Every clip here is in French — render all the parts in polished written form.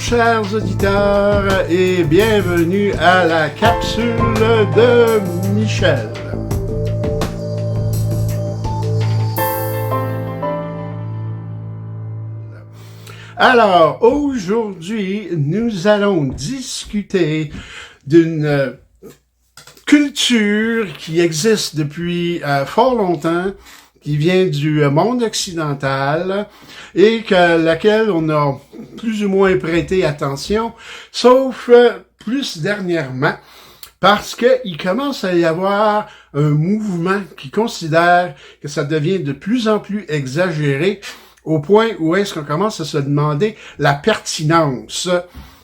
chers auditeurs, et bienvenue à la capsule de Michel. Alors, aujourd'hui, nous allons discuter d'une culture qui existe depuis fort longtemps, qui vient du monde occidental et laquelle on a plus ou moins prêté attention, sauf plus dernièrement, parce qu'il commence à y avoir un mouvement qui considère que ça devient de plus en plus exagéré, au point où est-ce qu'on commence à se demander la pertinence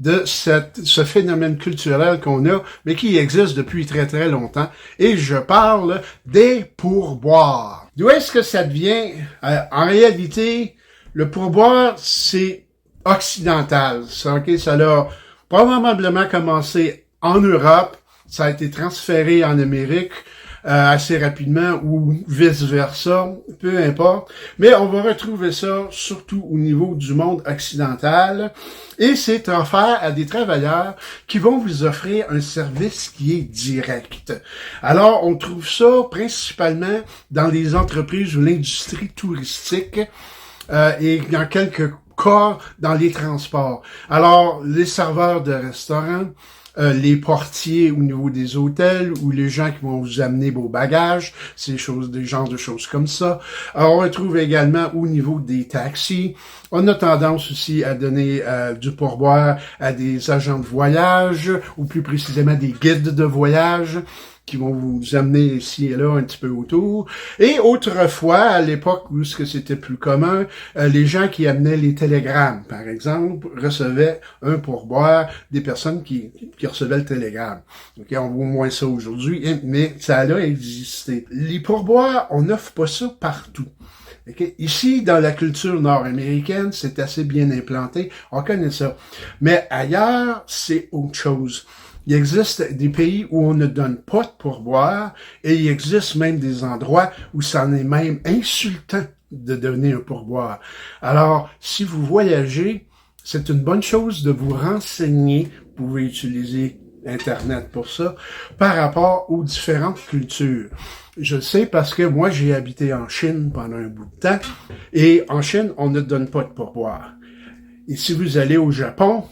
de ce phénomène culturel qu'on a, mais qui existe depuis très très longtemps. Et je parle des pourboires. D'où est-ce que ça devient? En réalité, le pourboire, c'est occidental. Ça a probablement commencé en Europe, ça a été transféré en Amérique, assez rapidement ou vice-versa, peu importe. Mais on va retrouver ça surtout au niveau du monde occidental et c'est offert à des travailleurs qui vont vous offrir un service qui est direct. Alors, on trouve ça principalement dans les entreprises ou l'industrie touristique et dans quelques cas dans les transports. Alors, les serveurs de restaurants, les portiers au niveau des hôtels ou les gens qui vont vous amener vos bagages, des genres de choses comme ça. Alors, on retrouve également au niveau des taxis. On a tendance aussi à donner du pourboire à des agents de voyage ou plus précisément des guides de voyage qui vont vous amener ici et là un petit peu autour. Et autrefois, à l'époque où c'était plus commun, les gens qui amenaient les télégrammes, par exemple, recevaient un pourboire des personnes qui recevaient le télégramme. Donc, on voit moins ça aujourd'hui, mais ça a existé. Les pourboires, on n'offre pas ça partout. Okay? Ici, dans la culture nord-américaine, c'est assez bien implanté, on connaît ça. Mais ailleurs, c'est autre chose. Il existe des pays où on ne donne pas de pourboire et il existe même des endroits où ça en est même insultant de donner un pourboire. Alors, si vous voyagez, c'est une bonne chose de vous renseigner. Vous pouvez utiliser Internet pour ça, par rapport aux différentes cultures. Je sais parce que moi, j'ai habité en Chine pendant un bout de temps et en Chine, on ne donne pas de pourboire. Et si vous allez au Japon,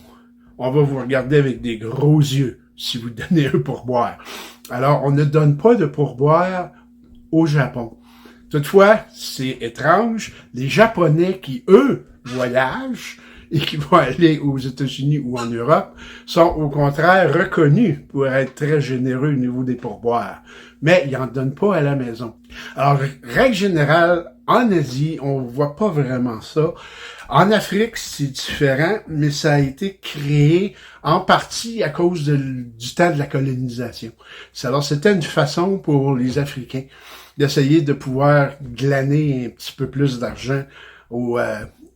on va vous regarder avec des gros yeux si vous donnez un pourboire. Alors, on ne donne pas de pourboire au Japon. Toutefois, c'est étrange, les Japonais qui, eux, voyagent et qui vont aller aux États-Unis ou en Europe sont au contraire reconnus pour être très généreux au niveau des pourboires. Mais ils n'en donnent pas à la maison. Alors, règle générale, en Asie, on voit pas vraiment ça. En Afrique, c'est différent, mais ça a été créé en partie à cause du temps de la colonisation. Alors, c'était une façon pour les Africains d'essayer de pouvoir glaner un petit peu plus d'argent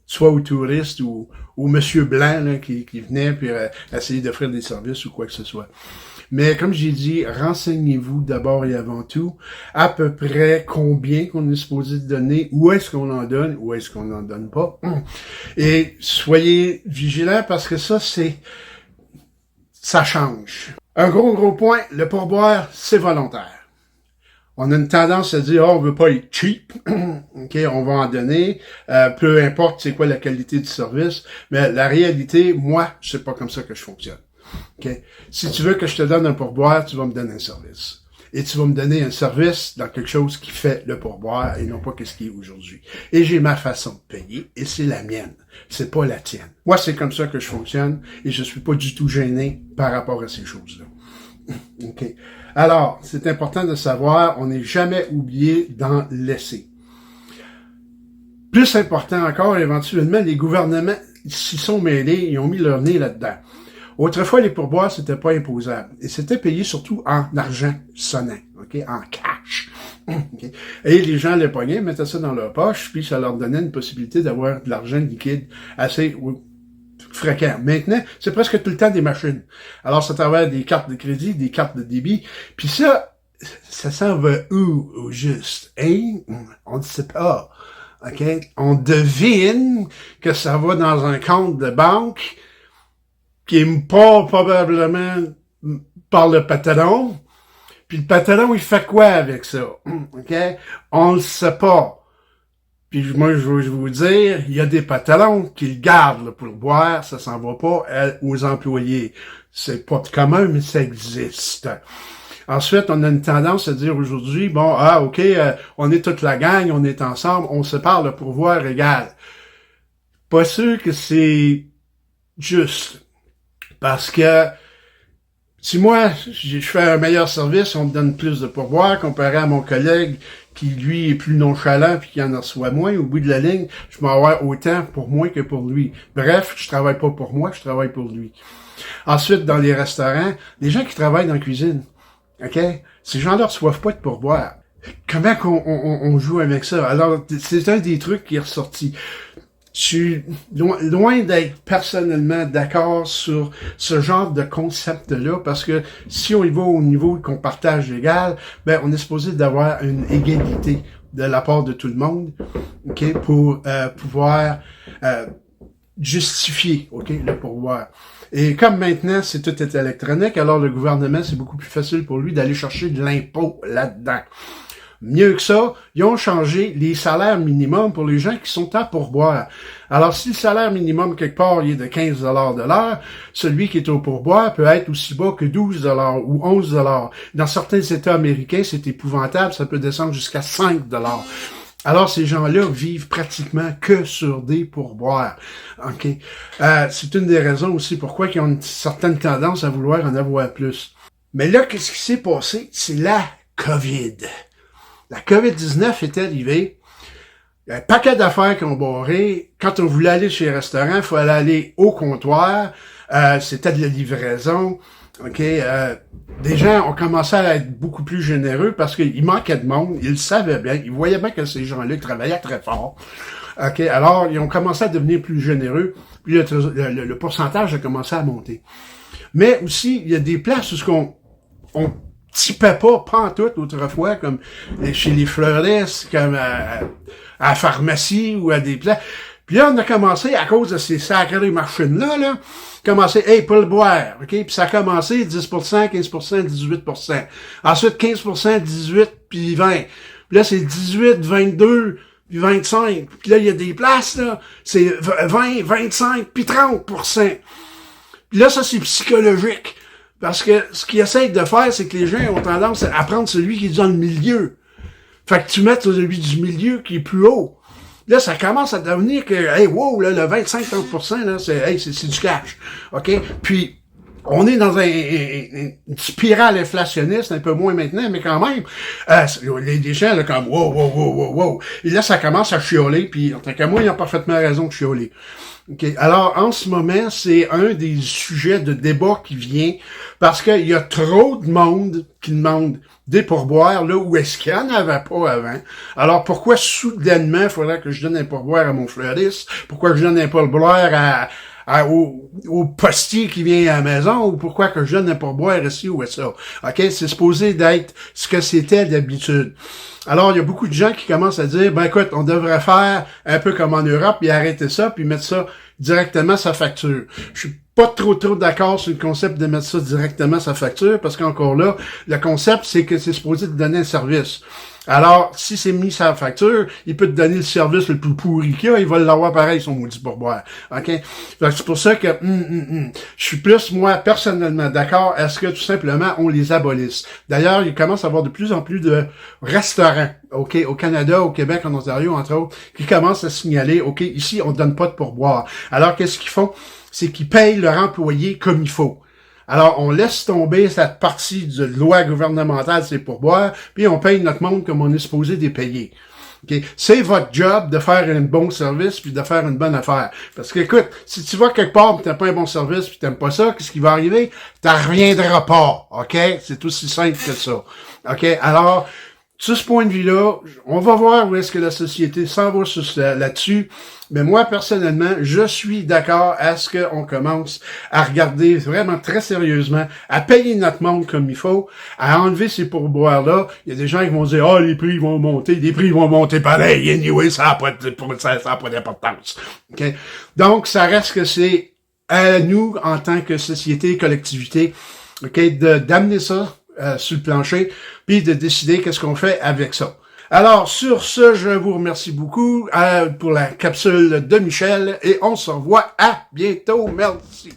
soit aux touristes ou aux monsieur blanc là, qui venaient puis essayer d'offrir des services ou quoi que ce soit. Mais comme j'ai dit, renseignez-vous d'abord et avant tout à peu près combien qu'on est supposé donner, où est-ce qu'on en donne, où est-ce qu'on n'en donne pas. Et soyez vigilants parce que ça change. Un gros point, le pourboire, c'est volontaire. On a une tendance à dire, on veut pas être cheap, ok, on va en donner, peu importe c'est quoi la qualité du service, mais la réalité, moi, c'est pas comme ça que je fonctionne. Okay? Si tu veux que je te donne un pourboire, tu vas me donner un service. Et tu vas me donner un service dans quelque chose qui fait le pourboire et non pas qu'est-ce qui est aujourd'hui. Et j'ai ma façon de payer et c'est la mienne. C'est pas la tienne. Moi, c'est comme ça que je fonctionne et je suis pas du tout gêné par rapport à ces choses-là. OK. Alors, c'est important de savoir, on n'est jamais oublié d'en laisser. Plus important encore, éventuellement, les gouvernements s'y sont mêlés, ils ont mis leur nez là-dedans. Autrefois, les pourboires, c'était pas imposable. Et c'était payé surtout en argent sonnant, ok, en cash. Okay. Et les gens les pognaient, mettaient ça dans leur poche, puis ça leur donnait une possibilité d'avoir de l'argent liquide assez fréquent. Maintenant, c'est presque tout le temps des machines. Alors, c'est à travers des cartes de crédit, des cartes de débit, puis ça s'en va où, au juste? Hein? On ne sait pas. OK? On devine que ça va dans un compte de banque qui est pas probablement par le patron. Puis le patron, il fait quoi avec ça? OK? On le sait pas. Puis moi, je veux vous dire, il y a des patrons qui le gardent là, pour boire, ça s'en va pas aux employés. C'est pas commun, mais ça existe. Ensuite, on a une tendance à dire aujourd'hui, bon, OK, on est toute la gang, on est ensemble, on se parle le pourvoir égal. Pas sûr que c'est juste. Parce que si moi, je fais un meilleur service, on me donne plus de pourboire comparé à mon collègue qui, lui, est plus nonchalant puis qui en reçoit moins, au bout de la ligne, je vais avoir autant pour moi que pour lui. Bref, je travaille pas pour moi, je travaille pour lui. Ensuite, dans les restaurants, les gens qui travaillent dans la cuisine, OK? Ces gens-là reçoivent pas de pourboire. Comment on joue avec ça? Alors, c'est un des trucs qui est ressorti. Je suis loin d'être personnellement d'accord sur ce genre de concept-là, parce que si on y va au niveau qu'on partage l'égal, ben on est supposé d'avoir une égalité de la part de tout le monde, ok, pour pouvoir justifier, ok, le pourboire. Et comme maintenant c'est tout est électronique, alors le gouvernement c'est beaucoup plus facile pour lui d'aller chercher de l'impôt là-dedans. Mieux que ça, ils ont changé les salaires minimums pour les gens qui sont à pourboire. Alors, si le salaire minimum, quelque part, il est de 15 $ de l'heure, celui qui est au pourboire peut être aussi bas que 12 $ ou 11 $. Dans certains États américains, c'est épouvantable, ça peut descendre jusqu'à 5 $. Alors, ces gens-là vivent pratiquement que sur des pourboires. OK? C'est une des raisons aussi pourquoi ils ont une certaine tendance à vouloir en avoir plus. Mais là, qu'est-ce qui s'est passé? C'est la COVID. La COVID-19 est arrivée. Il y a un paquet d'affaires qui ont barré. Quand on voulait aller chez les restaurants, il fallait aller au comptoir. C'était de la livraison. OK? Des gens ont commencé à être beaucoup plus généreux parce qu'il manquait de monde. Ils le savaient bien. Ils voyaient bien que ces gens-là travaillaient très fort. OK? Alors, ils ont commencé à devenir plus généreux. Puis le pourcentage a commencé à monter. Mais aussi, il y a des places où on typait pas en tout autrefois, comme chez les fleuristes, comme à la pharmacie ou à des places. Puis là, on a commencé, à cause de ces sacrées machines-là, commencé, hey, pas le boire, OK? Puis ça a commencé 10%, 15%, 18%. Ensuite, 15%, 18%, puis 20%. Puis là, c'est 18, 22, puis 25. Puis là, il y a des places, là, c'est 20, 25, puis 30%. Puis là, ça, c'est psychologique. Parce que ce qu'ils essayent de faire, c'est que les gens ont tendance à prendre celui qui est dans le milieu. Fait que tu mets celui du milieu qui est plus haut. Là, ça commence à devenir que, hey, wow, là, le 25-30%, là, c'est du cash. OK? Puis, on est dans une spirale inflationniste, un peu moins maintenant, mais quand même, les gens, là, comme, wow. Et là, ça commence à chioler, puis, en tant que moi, ils ont parfaitement raison de chioler. Okay. Alors, en ce moment, c'est un des sujets de débat qui vient parce qu'il y a trop de monde qui demande des pourboires là où est-ce qu'il n'y en avait pas avant. Alors, pourquoi soudainement il faudrait que je donne un pourboire à mon fleuriste? Pourquoi je donne un pourboire au postier qui vient à la maison, ou pourquoi que je donne un pourboire ici ou ça? OK? C'est supposé d'être ce que c'était d'habitude. Alors, il y a beaucoup de gens qui commencent à dire, ben écoute, on devrait faire un peu comme en Europe, et arrêter ça, puis mettre ça directement sa facture. Je suis pas trop d'accord sur le concept de mettre ça directement sa facture, parce qu'encore là, le concept, c'est que c'est supposé te donner un service. Alors, si c'est mis sa facture, il peut te donner le service le plus pourri qu'il y a, il va l'avoir pareil, son maudit pourboire. OK? C'est pour ça que je suis plus, moi, personnellement d'accord à ce que tout simplement on les abolisse. D'ailleurs, il commence à y avoir de plus en plus de restaurants, OK, au Canada, au Québec, en Ontario, entre autres, qui commencent à signaler, OK, ici, on ne donne pas de pourboire. Alors, qu'est-ce qu'ils font? C'est qu'ils payent leur employé comme il faut. Alors, on laisse tomber cette partie de loi gouvernementale, c'est pourboire, puis on paye notre monde comme on est supposé les payer. Okay? C'est votre job de faire un bon service puis de faire une bonne affaire. Parce que, écoute, si tu vas quelque part et t'as pas un bon service puis t'aimes pas ça, qu'est-ce qui va arriver? T'en reviendras pas, OK? C'est aussi simple que ça. OK? Alors, sur ce point de vue-là, on va voir où est-ce que la société s'en va là-dessus. Mais moi, personnellement, je suis d'accord à ce qu'on commence à regarder vraiment très sérieusement, à payer notre monde comme il faut, à enlever ces pourboires-là. Il y a des gens qui vont dire, les prix vont monter. Les prix vont monter pareil. Anyway, ça n'a pas d'importance. OK? Donc, ça reste que c'est à nous, en tant que société, collectivité, ok, d'amener ça sur le plancher, puis de décider qu'est-ce qu'on fait avec ça. Alors, sur ce, je vous remercie beaucoup pour la capsule de Michel, et on se revoit à bientôt. Merci.